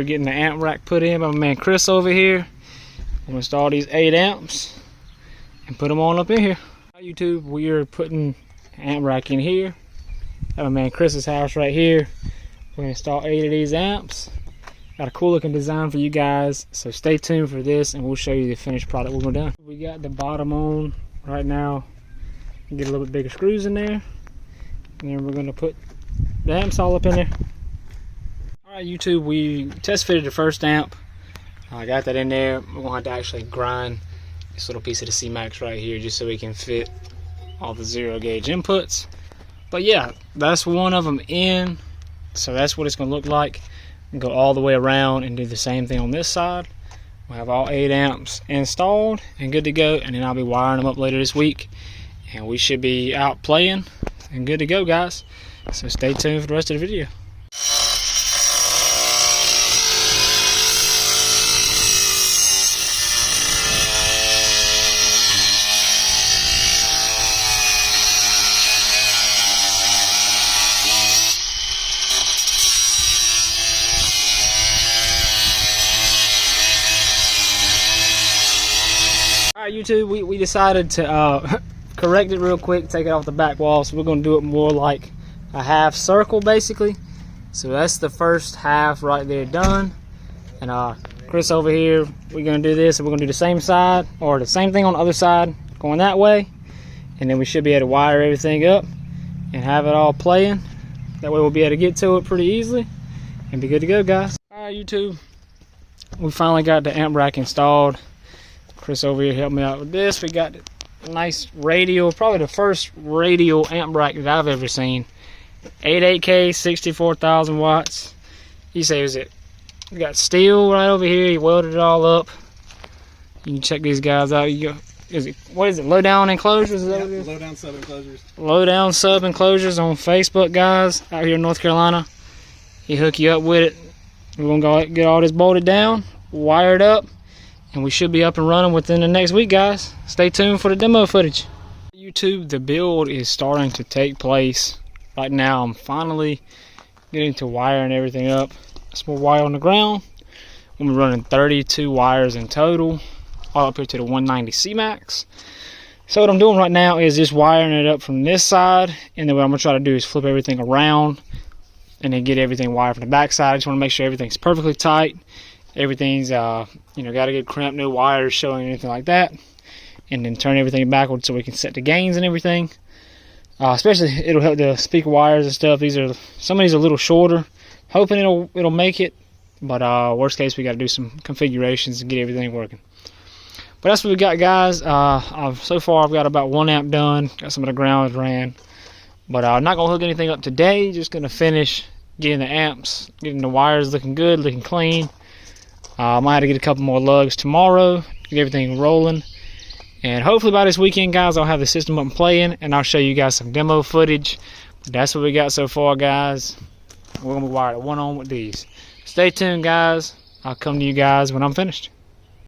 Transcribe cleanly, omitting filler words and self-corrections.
here getting the amp rack put in by my man Chris over here. I'm gonna install these 8 amps and put them on up in here. YouTube, we are putting amp rack in here at my man Chris's house right here. We're gonna install 8 of these amps. Got a cool looking design for you guys, so stay tuned for this and we'll show you the finished product when we're done. We got the bottom on right now. Get a little bit bigger screws in there, and then we're gonna put the amps all up in there. Alright YouTube, we test fitted the first amp. I got that in there. We're gonna have to actually grind this little piece of the C-Max right here just so we can fit all the 0 gauge inputs. But yeah, that's one of them in, so that's what it's gonna look like. Go all the way around and do the same thing on this side. We'll have all 8 amps installed and good to go, and then I'll be wiring them up later this week, and we should be out playing and good to go, guys. So stay tuned for the rest of the video. Alright YouTube, we decided to correct it real quick, take it off the back wall, so we're going to do it more like a half circle basically. So that's the first half right there done. And Chris over here, we're going to do this, and we're going to do the same side, or the same thing on the other side, going that way. And then we should be able to wire everything up and have it all playing. That way we'll be able to get to it pretty easily and be good to go, guys. Alright YouTube, we finally got the amp rack installed. Chris over here helped me out with this. We got a nice radial, probably the first radial amp rack that I've ever seen. 8K, 64,000 watts. You say, is it? We got steel right over here. He welded it all up. You can check these guys out. You go, what is it? Low down enclosures? Is that what it is? Low down sub enclosures. Low down sub enclosures on Facebook, guys, out here in North Carolina. He hook you up with it. We're gonna go get all this bolted down, wired up, and we should be up and running within the next week, guys. Stay tuned for the demo footage. YouTube, the build is starting to take place. Right now, I'm finally getting to wiring everything up. Some more wire on the ground. We'll be running 32 wires in total, all up here to the 190 C-Max. So what I'm doing right now is just wiring it up from this side, and then what I'm gonna try to do is flip everything around and then get everything wired from the back side. I just wanna make sure everything's perfectly tight. Everything's got a good crimp, no wires showing, anything like that, and then turn everything backwards so we can set the gains and everything. Especially it'll help the speaker wires and stuff. Some of these are a little shorter. Hoping it'll make it, but worst case we got to do some configurations and get everything working. But that's what we got, guys. So far I've got about 1 amp done. Got some of the grounds ran, but I'm not gonna hook anything up today. Just gonna finish getting the amps, getting the wires looking good, looking clean. I might have to get a couple more lugs tomorrow, get everything rolling, and hopefully by this weekend, guys, I'll have the system up and playing, and I'll show you guys some demo footage. But that's what we got so far, guys. We're gonna be wired one on with these. Stay tuned, guys. I'll come to you guys when I'm finished.